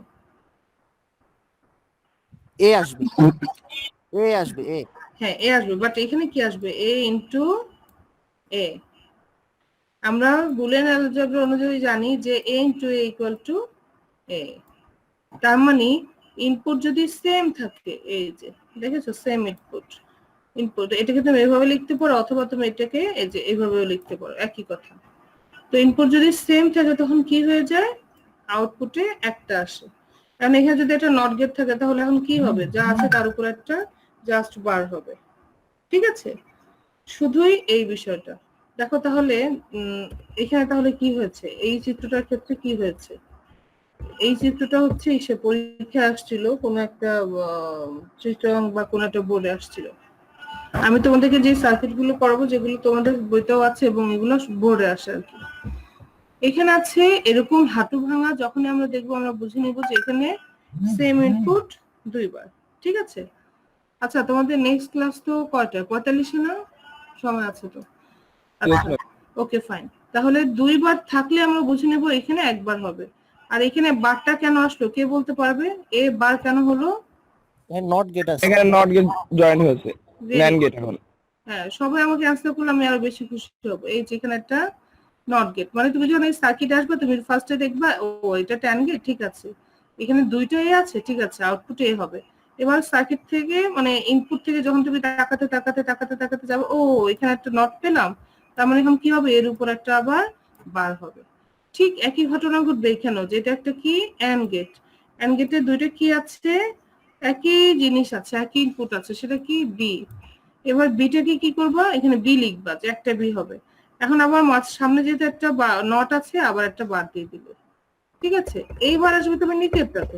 এ আসবে, এ আসবে, এ। হ্যাঁ এ আসবে, বাট এখানে কি আসবে? এ ইনটু এ। আমরা বুলিয়ান অ্যালজেব্রা অনুযায়ী জানি যে এ ইনটু এ ইকুয়াল টু এ। তার মানে ইনপুট যদি সেম থাকে, এই যে দেখেছো সেম ইনপুট এটাকে তুমি এভাবে লিখতে পারো, অথবা তুমি এটাকে এই যে এভাবেও লিখতে পারো, একই কথা। তো ইনপুট যদি সেম থাকে তখন কি হয়ে যায়? আউটপুটে একটা আসে। কারণ এখানে যদি একটা নট গেট থাকে তাহলে এখন কি হবে? যা আছে তার উপর একটা জাস্ট বার হবে। ঠিক আছে, শুধুই এই বিষয়টা দেখো। তাহলে এখানে তাহলে কি হয়েছে? এই চিত্রটার ক্ষেত্রে কি হয়েছে? এই চিত্রটা হচ্ছে সে পরীক্ষা আসছিল, কোন একটা চিত্রং বা কোন একটা বোর্ডে আসছিল। আমি তোমাদেরকে যে সার্কিট গুলো করাবো, যেগুলো তোমাদের বইতেও আছে এবং এগুলো বোর্ডে আসে আর কি। এখানে আছে এরকম হাঁটু ভাঙা, যখন আমরা দেখবো আমরা বুঝে নিব যে এখানে সেম ইনপুট দুইবার। ঠিক আছে, আচ্ছা তোমাদের নেক্সট ক্লাস তো কয়টা? 45 না? সময় আছে তো? আচ্ছা, ওকে ফাইন। তাহলে দুইবার থাকলে আমরা বুঝে নেব এখানে একবার হবে। আর এখানে বারটা কেন আসলো কে বলতে পারবে? এ বার কেন হলো? নট গেট আছে, এখানে নট গেট জয়েন হয়েছে, ন্যান গেট এখন। হ্যাঁ, সবাই আমাকে অ্যান্সার করলে আমি আরো বেশি খুশি হব। এই যে এখানে একটা নট গেট, মানে তুমি যখন এই সার্কিট আসবে তুমি ফার্স্টে দেখবা ও এটা ট্যান গেট, ঠিক আছে, এখানে দুইটাই আছে, ঠিক আছে, আউটপুট এ হবে। এবার সার্কিট থেকে মানে ইনপুট থেকে যখন তুমি তাকাতে তাকাতে তাকাতে তাকাতে যাবে, ও এখানে একটা নট পেলাম, তার মানে এখন কি হবে? এর উপর একটা আবার বার হবে। ঠিক একই ঘটনা ঘটবে এখানেও, যেটা একটা কি অ্যান্ড গেট। অ্যান্ড গেটে দুইটা কি আছে? একই জিনিস আছে, একই ইনপুট আছে, সেটা কি বি। এবার বিটাকে কি করবা? এখানে বি লিখবা, যে একটা বি হবে। এখন আবার সামনে যেহেতু একটা নট আছে, আবার একটা বার দিয়ে দিবে। ঠিক আছে, এইবার আসবে তুমি নিচেরটাতে।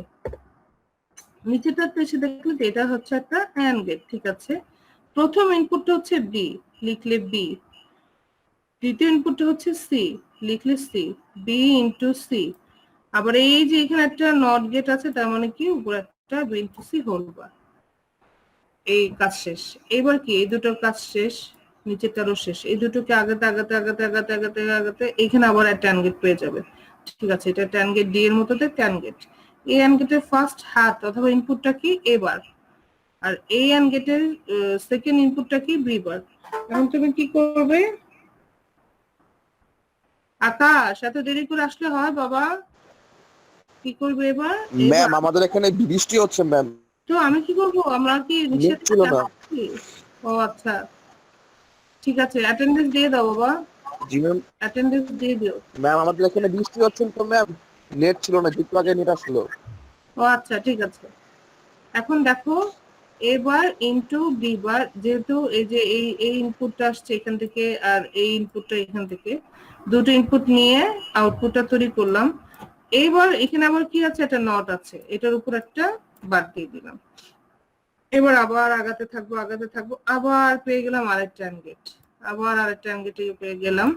নিচেরটাতে এসে দেখলে যে এটা হচ্ছে একটা অ্যান্ড গেট। ঠিক আছে, প্রথম ইনপুটটা হচ্ছে বি, লিখলে বি। দ্বিতীয় ইনপুটটা হচ্ছে সি, লিখলে সি, বি ইন্টু সি। আবার এই যে এখানে একটা নট গেট আছে, তার মানে কি উপরে একটা B into C whole bar. এই কাজ শেষ। এবার কি এই দুটোর কাজ শেষ, নিচেরটারও শেষ। এই দুটোকে আগাতে আগাতে আগাতে আগাতে আগাতে আগাতে এখানে আবার একটা ট্যান গেট পেয়ে যাবে। ঠিক আছে, এটা ট্যান গেট ডি এর মতোতে ট্যান গেট। এই অ্যান গেটের ফার্স্ট হাত অথবা ইনপুটটা কি এ বার, আর এই অ্যান গেটের সেকেন্ড ইনপুটটা কি বি বার। এখন তুমি কি করবে? আকাশ, এত দেরি করে আসলে হয় বাবা? কি করবে এবার? ম্যাম আমাদের এখানে বৃষ্টি হচ্ছে ম্যাম। তো আমি কি করবো? আমরা কি নেট ছিল না। ও আচ্ছা, ঠিক আছে, অ্যাটেন্ডেন্স দিয়ে দাও বাবা, জি ম্যাম। অ্যাটেন্ডেন্স দিয়ে দিও। ম্যাম আমাদের এখানে বৃষ্টি হচ্ছে তো ম্যাম, নেট ছিল না, একটু আগে নেট আসলো। ও আচ্ছা, ঠিক আছে। এখন দেখো এ বার ইনটু বি বার, যেহেতু এই যে এই ইনপুটটা আসছে এখান থেকে আর এই ইনপুটটা এখান থেকে, দুটো ইনপুট নিয়ে আউটপুটটা তৈরি করলাম। এইবার এখানে আবার কি আছে? একটা নট আছে, এটার উপর একটা বার দিয়ে দিলাম। এবার আবার আগাতে থাকবো আগাতে থাকবো, আবার পেয়ে গেলাম আরেকটা ট্যান গেট, আবার আরেকটা ট্যান গেট পেয়ে গেলাম।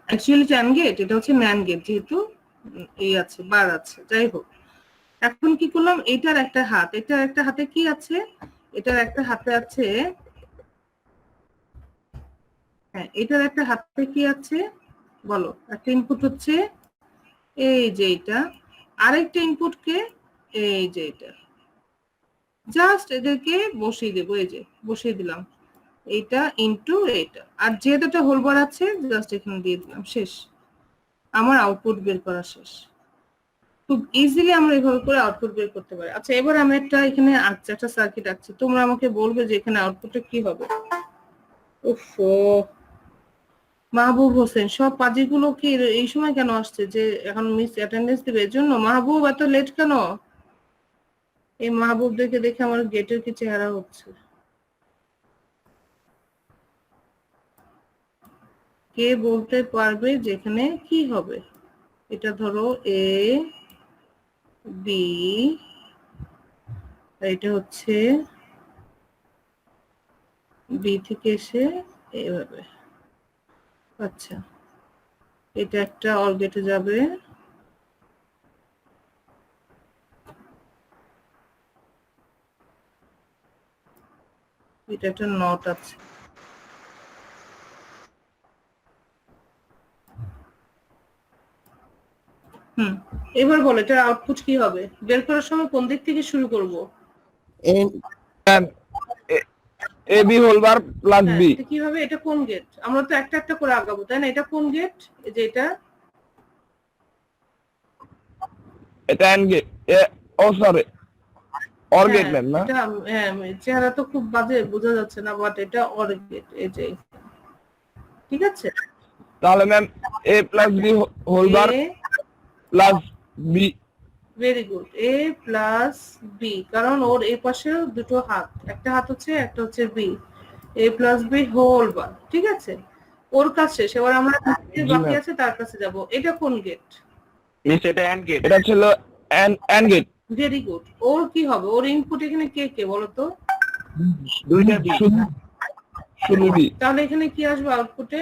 অ্যাকচুয়ালি ট্যান গেট, এটা হচ্ছে ন্যান গেট, যেহেতু এই আছে বার আছে, যাই হোক। এখন কি করলাম? এটার একটা হাত, এটার একটা হাতে কি আছে? এটার একটা হাতে আছে, হ্যাঁ এটার একটা হাতে কি আছে বলো? একটা ইনপুট হচ্ছে এই যে এটা, আরেকটা ইনপুট কে এই যে এটা। জাস্ট এদেরকে বসিয়ে দেবো, এই যে বসিয়ে দিলাম, এইটা ইনটু এইটা, আর যেহেতু একটা হোল বার আছে জাস্ট এখানে দিয়ে দিলাম, শেষ। আমার আউটপুট বের করা শেষ। খুব ইজিলি আমরা এইভাবে করে আউটপুট বের করতে পারি। আচ্ছা, এবার আমি এখানে একটা সার্কিট আঁকছি, তোমরা আমাকে বলবে যে এখানে আউটপুটে কি হবে। উফ, মাহবুব হোসেন, সব পাজিগুলো কি এই সময় কেন আসছে? যে এখন মিস অ্যাটেন্ডেন্স দিবে এর জন্য? মাহবুব এত লেট কেন? এই মাহবুবদেরকে দেখে আমার গেটের কি চেহারা হচ্ছে। কে বলতে পারবে যেখানে কি হবে? এটা ধরো এ বি, এটা হচ্ছে বি থেকে এসে এইভাবে। আচ্ছা, এটা একটা অর গেটে যাবে, এটা একটা নট আছে। এবার বলো এটার আউটপুট কি হবে? বের করার সময় কোন দিক থেকে শুরু করব? Ma'am A B whole bar plus B. এটা কিভাবে? এটা কোন গেট? আমরা তো একটা একটা করে আগাবো, তাই না? এটা কোন গেট? এই যে এটা, এটা এন্ড গেট। ও সরি, অর গেট ম্যাম না? এটা চেহারা তো খুব বাজে, বোঝা যাচ্ছে না, বাট এটা অর গেট। এই যে, ঠিক আছে। তাহলে ma'am A plus B whole bar plus B. Very good, A plus B, কারণ ওর এই পাশে দুটো হাত, একটা হাত হচ্ছে, একটা হচ্ছে বি। এ প্লাস বি হোল বার, ঠিক আছে। ওর কাজ শেষ। এবার আমরা বাকি আছে তার কাছে যাব। এটা কোন গেট? মিস এটা এন্ড গেট। এটা ছিল AND gate. Very good. OR কি হবে? ওর ইনপুট এখানে কে কে বলো তো? দুইটা বি। শুধু বি। তাহলে এখানে কি আসবে আউটপুটে?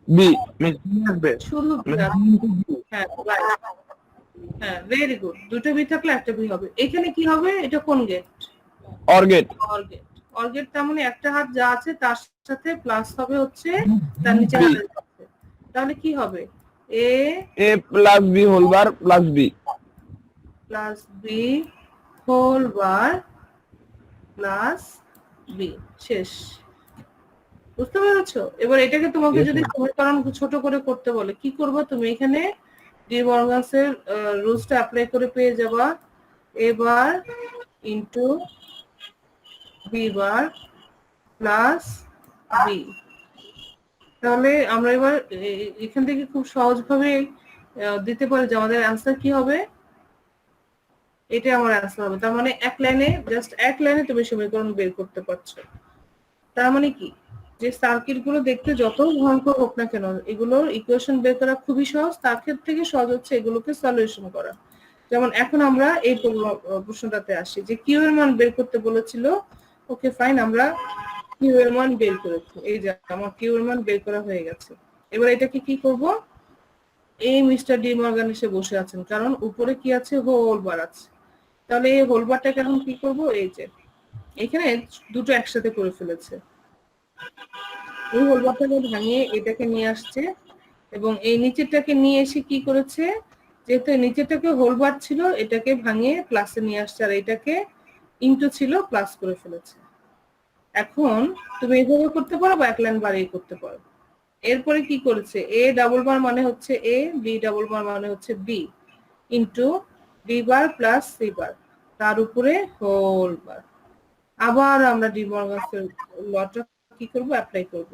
বি। মিস আসবে শুধু বি আসবে। হ্যাঁ, রাইট। হ্যাঁ, ভেরি গুড। দুটো বি থাকলে একটা বি হবে। এখানে কি হবে? এটা কোন gate? Or gate. Or gate. Or gate তার মানে একটা হাত যা আছে তার সাথে প্লাস হবে হচ্ছে তার নিচে হাতের সাথে। তাহলে কি হবে? A plus B whole bar plus B plus B whole bar plus B, শেষ। বুঝতে পেরেছো? এবার এটাকে তোমাকে যদি সমীকরণ ছোট করে করতে বলে কি করবে তুমি? এখানে ডি বর্গাসের রুলসটা অ্যাপ্লাই করে পেয়ে যাবা A bar into B bar plus B. তাহলে আমরা এবার এখান থেকে খুব সহজভাবে দিতে পারি যে আমাদের অ্যান্সার কি হবে। এটা আমার অ্যান্সার হবে। তার মানে এক লাইনে, জাস্ট এক লাইনে তুমি সমীকরণ বের করতে পারছো। তার মানে কি, যে সার্কিট গুলো দেখতে যত ভয়ঙ্কর হোক না কেন, এগুলোর ইকুয়েশন বের করা খুবই সহজ। তার ক্ষেত্রে থেকে সহজ হচ্ছে এগুলোকে সলিউশন করা। যেমন এখন আমরা এই প্রশ্নটাতে আসি যে কিউ এর মান বের করতে বলেছিল। ওকে ফাইন, আমরা কিউ এর মান বের করেছি। এই যে আমার কিউ এর মান বের করা হয়ে গেছে। এবার এটাকে কি করব? এই মিস্টার ডি মর্গান এসে বসে আছেন, কারণ উপরে কি আছে, হোল বার আছে। তাহলে এই হোল বারটাকে এখন কি করব, এই যে এখানে দুটো একসাথে করে ফেলেছে, এই হোল বারটাকে ভাঙিয়ে এটাকে নিয়ে আসছে, এবং এই নিচেরটাকে নিয়ে এসে কি করেছে, যেহেতু নিচেরটাকে হোল বার ছিল এটাকে ভাঙিয়ে প্লাসে নিয়ে আসছে, আর এটাকে ইনটু ছিল প্লাস করে ফেলেছে। এখন তুমি এইভাবে করতে পারো বা এক লাইন বাড়িয়ে করতে পারো। এরপরে কি করেছে, এ ডাবল বার মানে হচ্ছে এ, বি ডাবল বার মানে হচ্ছে B, into B bar plus C bar, তার উপরে হোল বার। আবার আমরা ডি মর্গানসের লটা কি করব, অ্যাপ্লাই করব।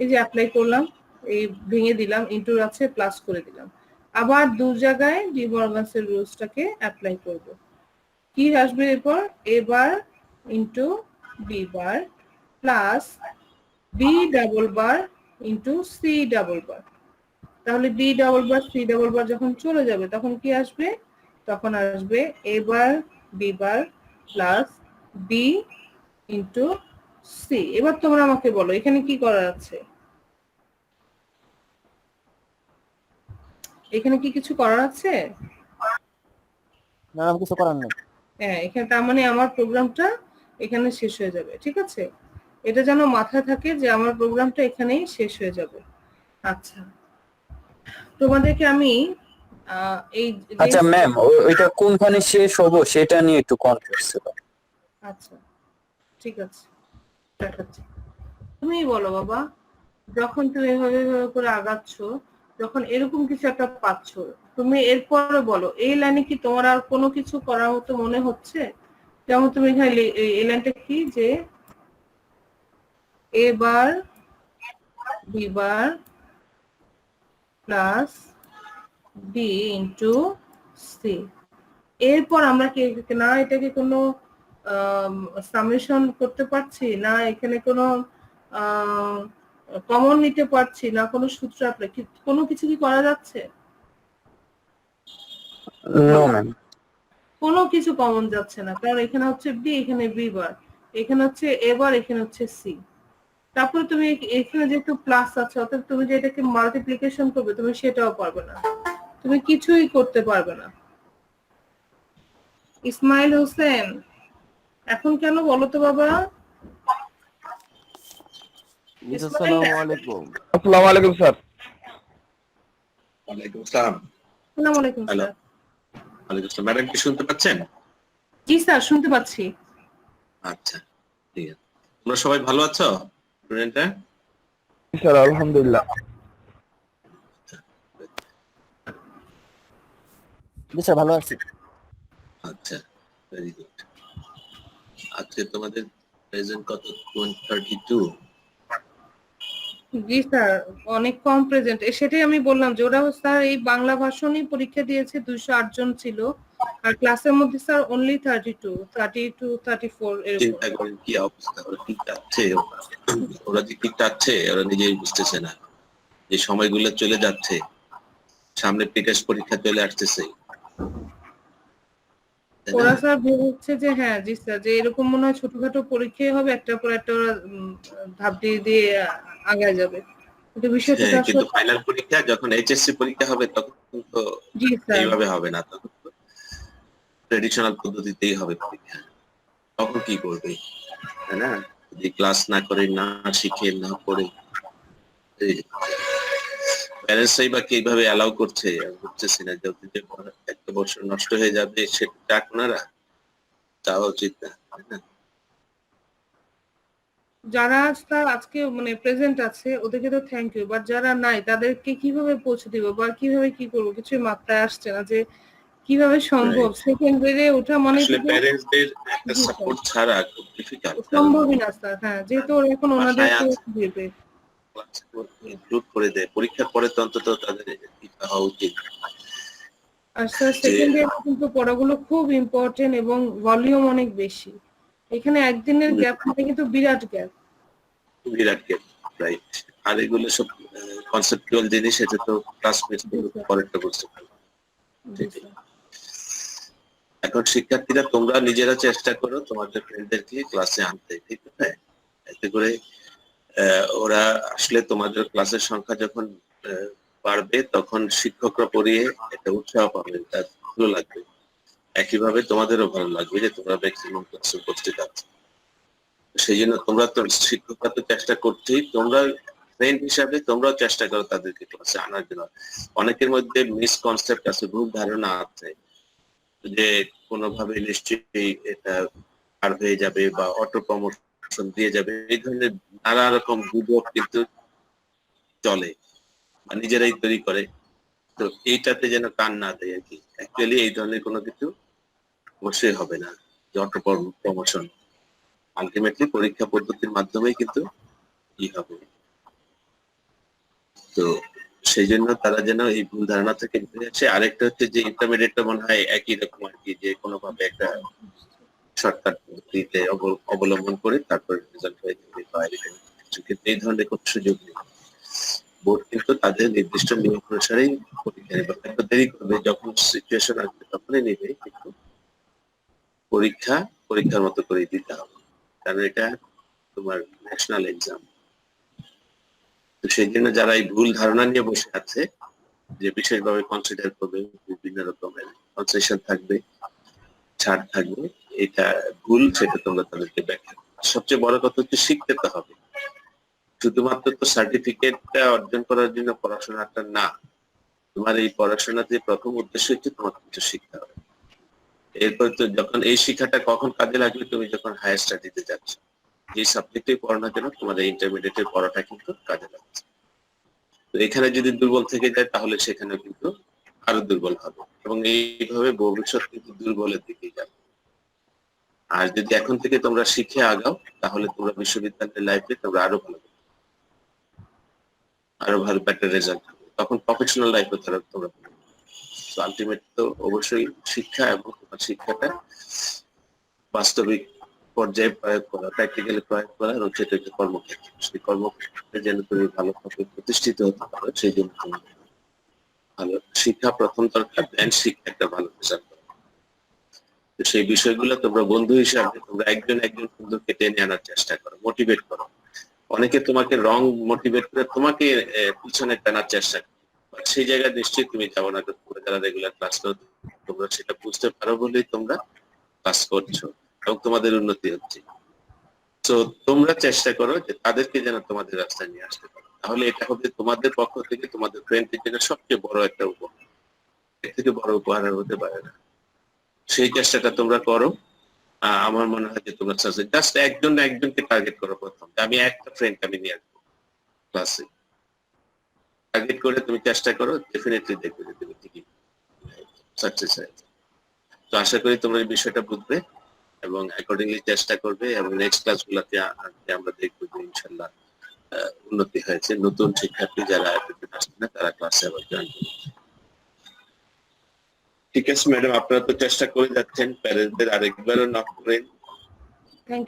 এই যে অ্যাপ্লাই করলাম, এই ভেঙে দিলাম, ইন্টু আছে প্লাস করে দিলাম, আবার দু জায়গায় ডি মর্গানসের রুলসটাকে অ্যাপ্লাই করব। কি আসবে এরপর, A bar into B bar plus B double bar into C double bar. তাহলে B double bar C double bar যখন চলে যাবে তখন কি আসবে, তখন আসবে A bar B bar plus B into C. এবার তোমরা আমাকে বলো এখানে কি করা আছে, এখানে কি কিছু করার আছে? ম্যাম কিছু করার নেই। হ্যাঁ, এখানে তার মানে আমার প্রোগ্রামটা এখানে শেষ হয়ে যাবে, ঠিক আছে? এটা যেন মাথায় থাকে যে আমার প্রোগ্রামটা এখানেই শেষ হয়ে যাবে। আচ্ছা, তোমাদেরকে আমি এই আচ্ছা ম্যাম, ওইটা কোনখানে শেষ হবো সেটা নিয়ে একটু কনফিউজ ছিল। আচ্ছা ঠিক আছে, দেখাচ্ছি। তুমি বলো বাবা, যখন তুমি এভাবে এভাবে করে আগাচ্ছ, যখন এরকম কিছু একটা পাচ্ছ, তুমি এরপরে বলো এই লাইনে কি তোমার আর কোনো কিছু করার মতো মনে হচ্ছে? যেমন তুমি এখানে এই লাইনটা কি, যে A bar B bar plus B into C. এরপর আমরা কি না এটাকে কোনো সামেশন করতে পারছি না, এখানে কোনো কমন নিতে পারছি না, কোনো সূত্র অ্যাপ্লাই, কোনো কিছু কি করা যাচ্ছে? নো ম্যাম, কোনো কিছু কমন যাচ্ছে না, কারণ এখানে হচ্ছে বি, এখানে বি বার, এখানে হচ্ছে এ বার, এখানে হচ্ছে সি। তারপরে তুমি এখানে যেহেতু প্লাস আছে, অর্থাৎ তুমি যে এটাকে মাল্টিপ্লিকেশন করবে তুমি সেটাও পারবে না, তুমি কিছুই করতে পারবে না। ইসমাইল হোসেন, এখন কেন বলো তো বাবা? আসসালামু আলাইকুম। আসসালামু আলাইকুম স্যার। ওয়ালাইকুম আসসালাম। আসসালামু আলাইকুম হ্যালো। স্যার। ওয়ালাইকুম আসসালাম। ম্যাডাম কি শুনতে পাচ্ছেন? জি স্যার, শুনতে পাচ্ছি। আচ্ছা, ঠিক আছে। তোমরা সবাই ভালো আছো স্টুডেন্টরা? স্যার আলহামদুলিল্লাহ। জি স্যার ভালো আছি। আচ্ছা, ভেরি গুড। আজকে তোমাদের প্রেজেন্ট কত? 32। জি স্যার, অনেক কম প্রেজেন্ট। সেটাই আমি বললাম যে ওরা স্যার এই বাংলা ভার্সনই পরীক্ষা দিয়েছে, 208 জন ছিল, আর ক্লাসের মধ্যে স্যার অনলি 32, 34 এরকম। চিন্তা করেন কি অবস্থা, ওরা কি চাচ্ছে, ওরা যে কি চাচ্ছে ওরা নিজেই বুঝতেছে না। যে সময়গুলো চলে যাচ্ছে, সামনে প্রিটেস্ট পরীক্ষা চলে আসতেছে, তাই ওরা না? স্যার ভেবেছে যে হ্যাঁ জি স্যার, যে এরকম মনে হয় ছোটখাটো পরীক্ষাই হবে, একটার পর একটা ওরা ধাপ দিয়ে দিয়ে আগায় যাবে, কিন্তু বিষয়টা তো হ্যাঁ, কিন্তু আসলে ফাইনাল পরীক্ষা যখন এইচএসসি পরীক্ষা হবে তখন তো জি স্যার এইভাবে হবে না, তখন ট্রেডিশনাল পদ্ধতিতেই হবে পরীক্ষা। তখন কি করবে, তাই না? যদি ক্লাস না করে, না শিখে, না পড়ে, প্যারেন্টসরাই বা কিভাবে অ্যালাউ করছে, বুঝতেছি না। যদি যে একটা বছর নষ্ট হয়ে যাবে সেটা আপনারা চাওয়া উচিত না, তাই না? যারা স্যার আজকে মানে প্রেজেন্ট আছে ওদেরকে তো থ্যাংক ইউ, বাট যারা নাই তাদেরকে কিভাবে পৌঁছে দিব বা কিভাবে কি করব কিছুই মাথায় আসছে না, যে কিভাবে সম্ভব। সেকেন্ড গ্রেডে ওঠা মানে আসলে প্যারেন্টসদের একটা জি স্যার, সাপোর্ট ছাড়া খুব ডিফিকাল্ট। সম্ভবই না স্যার। হ্যাঁ, যেহেতু ওরা এখন ওনাদের ভেবে ইনক্লুড করে দেয় পরীক্ষার পরে, তো অন্তত তাদের এটা হওয়া উচিত। আর স্যার সেকেন্ড ইয়ার কিন্তু পড়াগুলো খুব ইম্পর্টেন্ট এবং ভলিউম অনেক বেশি। এখানে একদিনের গ্যাপ মানে কিন্তু বিরাট গ্যাপ। বিরাট গেম, রাইট। আর এগুলো সব কনসেপচুয়াল জিনিস, এটা তো ক্লাসমেট পরেরটা বুঝতে পারবে। এখন শিক্ষার্থীরা তোমরা নিজেরা চেষ্টা করো তোমাদের ফ্রেন্ডদেরকে ক্লাসে আনতে, ঠিক আছে? এতে করে ওরা আসলে তোমাদের ক্লাসের সংখ্যা যখন পারবে তখন শিক্ষকরা পড়িয়ে একটা উৎসাহ পাবে, তার ভালো লাগবে। একইভাবে তোমাদেরও ভালো লাগবে যে তোমরা ম্যাক্সিমাম ক্লাসে উপস্থিত আছো। সেই জন্য তোমরা তো শিক্ষকরা তো চেষ্টা করছেই, তোমরা ফ্রেন্ড হিসাবে তোমরাও চেষ্টা করো তাদেরকে ক্লাসে আনার জন্য। অনেকের মধ্যে মিসকনসেপ্ট আছে, ভুল ধারণা আছে যে কোনোভাবে নিশ্চয়ই এটা পার হয়ে যাবে বা অটো প্রমোশন দিয়ে যাবে, এই ধরনের নানা রকম গুজব কিন্তু চলে বা নিজেরাই তৈরি করে। তো এইটাতে যেন কান না দেয় আর কি। অ্যাকচুয়ালি এই ধরনের কোনো কিছু অবশ্যই হবে না যে অটো প্রমোশন। আলটিমেটলি পরীক্ষা পদ্ধতির মাধ্যমেই কিন্তু ই হবে। তো সেই জন্য তারা যেন এই ভুল ধারণা থেকে বেরিয়ে আসে। আরেকটা হচ্ছে যে ইন্টারমিডিয়েটটা মনে হয় একই রকম আর কি, যে কোনোভাবে একটা শর্টকাট পদ্ধতিতে অবলম্বন করে তারপর রেজাল্ট হয়ে যাবে বা এরকম কিছু, কিন্তু এই ধরনের কোনো সুযোগ নেই। বোর্ড কিন্তু তাদের নির্দিষ্ট নিয়ম অনুসারেই পরীক্ষা নেবে, একটু দেরি করবে, যখন সিচুয়েশন আসবে তখনই নেবে, কিন্তু পরীক্ষার মতো করে দিতে হবে, কারণ এটা তোমার ন্যাশনাল এক্সাম। তো সেই জন্য যারা এই ভুল ধারণা নিয়ে বসে আছে যে বিশেষভাবে কনসিডার করবে, বিভিন্ন রকমের কনসেশন থাকবে, ছাড় থাকবে, এটা ভুল, সেটা তোমরা তাদেরকে ব্যাখ্যা করো। সবচেয়ে বড় কথা হচ্ছে শিখতে তো হবে, শুধুমাত্র তো সার্টিফিকেটটা অর্জন করার জন্য পড়াশোনাটা না। তোমার এই পড়াশোনাতে প্রথম উদ্দেশ্য হচ্ছে তোমার কিছু শিখতে হবে। এরপর তো যখন এই শিক্ষাটা কখন কাজে লাগবে, তুমি যখন হায়ার স্টাডিতে যাচ্ছ, যে সাবজেক্টে পড়ো না কেন তোমার এই ইন্টারমিডিয়েটের পড়াটা কিন্তু কাজে লাগছে। তো এখানে যদি দুর্বল থেকে যায় তাহলে সেখানেও কিন্তু আরো দুর্বল হবে, এবং এইভাবে ভবিষ্যৎ কিন্তু দুর্বলের দিকেই যাবে। আর যদি এখন থেকে তোমরা শিখে আগাও তাহলে তোমরা বিশ্ববিদ্যালয়ের লাইফে তোমরা আরো ভালো বেটার রেজাল্ট হবে, তখন প্রফেশনাল লাইফে তোমরা আলটিমেট তো অবশ্যই শিক্ষা, এবং তোমার শিক্ষাটা বাস্তবিক পর্যায়ে প্রয়োগ করা, প্র্যাকটিক্যালি প্রয়োগ করা, এবং সেটা হচ্ছে কর্মক্ষেত্র। সেই কর্মক্ষেত্রে যেন তুমি ভালোভাবে প্রতিষ্ঠিত হতে পারো, সেই জন্য তোমার ভালো শিক্ষা প্রথম দরকার, দেন শিক্ষা একটা ভালো রেজাল্ট। তো সেই বিষয়গুলো তোমরা বন্ধু হিসাবে তোমরা একজন বন্ধুকে টেনে আনার চেষ্টা করো, মোটিভেট করো। অনেকে তোমাকে রং মোটিভেট করে তোমাকে পিছনে টানার চেষ্টা করে, সেই জায়গায় নিশ্চয়ই তুমি যাবো না। তোমরা যারা রেগুলার ক্লাস করো তোমরা সেটা বুঝতে পারো বলেই তোমরা ক্লাস করছো এবং তোমাদের উন্নতি হচ্ছে। তো তোমরা চেষ্টা করো যে তাদেরকে যেন তোমাদের রাস্তায় নিয়ে আসতে পারো, তাহলে এটা হবে তোমাদের পক্ষ থেকে তোমাদের ফ্রেন্ডের জন্য সবচেয়ে বড় একটা উপহার। এর থেকে বড় উপহার আর হতে পারে না। সেই চেষ্টাটা তোমরা করো। আমার মনে হয় যে তোমরা জাস্ট একজনকে টার্গেট করো প্রথম, আমি একটা ফ্রেন্ড আমি নিয়ে আসবো ক্লাসে, টার্গেট করে তুমি চেষ্টা করো, ডেফিনেটলি দেখবে যে তুমি ঠিকই সাকসেস হয়েছে। তো আশা করি তোমরা এই বিষয়টা বুঝবে এবং অ্যাকর্ডিংলি চেষ্টা করবে, এবং নেক্সট ক্লাসগুলোতে আমরা দেখবো যে ইনশাল্লাহ উন্নতি হয়েছে। নতুন শিক্ষার্থী যারা আসছে না তারা ক্লাসে আবার জয়েন করবে। ঠিক আছে ম্যাডাম, আপনারা তো চেষ্টা করে যাচ্ছেন, প্যারেন্টদের আরেকবারও নক করেন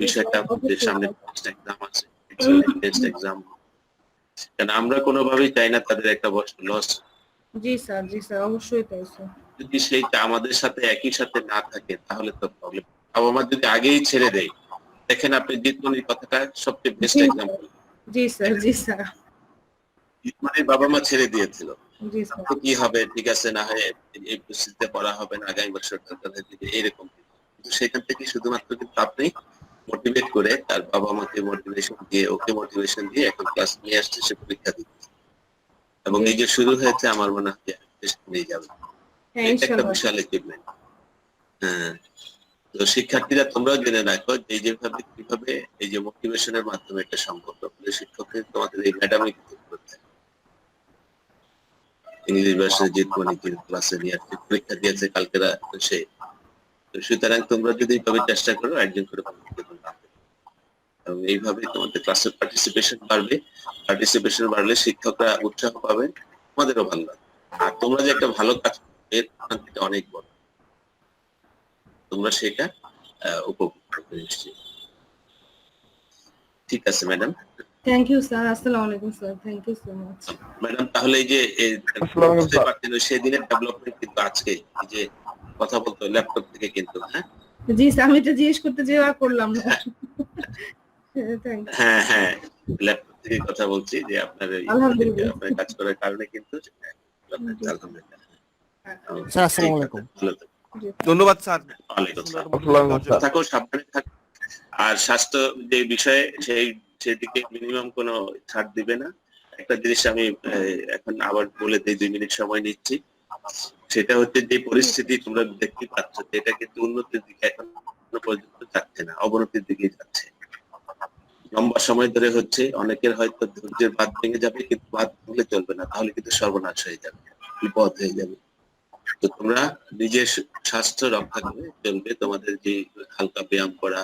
বিষয়টা, আমাদের সামনে এক্সাম আছে, টেস্ট এক্সাম, কারণ আমরা কোনোভাবেই চাই না তাদের একটা বছর লস। জি স্যার অবশ্যই তাই স্যার। যদি সেইটা আমাদের সাথে একই সাথে না থাকে তাহলে তো প্রবলেম। বাবা মা যদি আগেই ছেড়ে দেয়, দেখেন আপনি জিতমনির কথাটা সবচেয়ে বেস্ট এক্সাম্পল। জি স্যার জিতমনির বাবা মা ছেড়ে দিয়েছিল, জি স্যার। তো কি হবে, ঠিক আছে না হয় এই পরিস্থিতিতে পড়া হবে না, আগামী বছর এইরকম। কিন্তু সেখান থেকে শুধুমাত্র কিন্তু আপনি মোটিভেট করে তার বাবা মাকে মোটিভেশন দিয়ে, ওকে মোটিভেশন দিয়ে এখন ক্লাস নিয়ে আসছে, সে পরীক্ষা দিচ্ছে, এবং এই যে শুরু হয়েছে আমার মনে হয় নিয়ে যাবে, এটা একটা বিশাল অ্যাচিভমেন্ট। হ্যাঁ, তো শিক্ষার্থীরা তোমরাও জেনে রাখো যে যেভাবে কিভাবে এই যে মোটিভেশনের মাধ্যমে এটা সম্ভব। শিক্ষককে তোমাদের এই ম্যাডামই করতে ইংলিশ ভার্সনে জিতমনি ক্লাসে নিয়ে আসছে, পরীক্ষা দিয়েছে কালকে সে। সুতরাং তোমরা যদি এইভাবে চেষ্টা করো একজন করে এবং এইভাবে তোমাদের ক্লাসের পার্টিসিপেশন বাড়বে, পার্টিসিপেশন বাড়লে শিক্ষকরা উৎসাহ পাবে, তোমাদেরও ভালো লাগবে। আর তোমরা যে একটা ভালো কাজ এর থেকে অনেক বড়, তোমরা সেটা উপভোগ করবে নিশ্চয়ই। ঠিক আছে ম্যাডাম, থ্যাংক ইউ স্যার। আসসালামু আলাইকুম sir, thank you so much. Madam তাহলে এই যে আসসালামু আলাইকুম স্যার। সেদিনের ডেভেলপমেন্ট কিন্তু আজকে এই যে কথা বলতো ল্যাপটপ থেকে কিন্তু, হ্যাঁ জি স্যার, আমি এটা জিজ্ঞেস করতে যেও আর করলাম না। Thank you. হ্যাঁ ল্যাপটপ থেকে কথা বলছি যে আপনার আলহামদুলিল্লাহ। আপনার কাজ করার কারণে কিন্তু আলহামদুলিল্লাহ। স্যার আসসালামু আলাইকুম। ভালো থাকবেন। ধন্যবাদ স্যার। ওয়ালাইকুম আসসালাম। আসসালামু আলাইকুম। থাকো, সাবধানে থাকো। আর স্বাস্থ্য যে বিষয়ে সেদিকে মিনিমাম কোনো ছাড় দিবে না। একটা জিনিস আমি এখন আবার বলে দিই, 2 মিনিট সময় নিচ্ছি। সেটা হচ্ছে যে পরিস্থিতি তোমরা দেখতে পাচ্ছ, এটা কিন্তু উন্নতির দিকে এখন পর্যন্ত যাচ্ছে না, অবনতির দিকে যাচ্ছে। লম্বা সময় ধরে হচ্ছে, অনেকের হয়তো ধৈর্যের বাঁধ ভেঙে যাবে, কিন্তু বাঁধ ভাঙলে চলবে না, তাহলে কিন্তু সর্বনাশ হয়ে যাবে, বিপদ হয়ে যাবে। তো তোমরা নিজের স্বাস্থ্য রক্ষা করে চলবে। তোমাদের যে হালকা ব্যায়াম করা,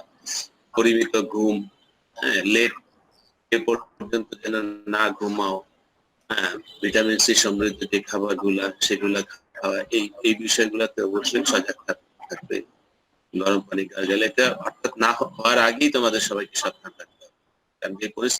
পরিমিত ঘুম, হ্যাঁ, লেট এ পর্যন্ত যেন না ঘুমাও, হ্যাঁ, ভিটামিন সি সমৃদ্ধ যে খাবারগুলা সেগুলা খাওয়া, এই বিষয়গুলোতে অবশ্যই সজাগ থাকবে। গরম পানি গার্গল, এটা অর্থাৎ না হওয়ার আগেই তোমাদের সবাইকে সাবধান থাকতে হবে, কারণ যে পরিস্থিতি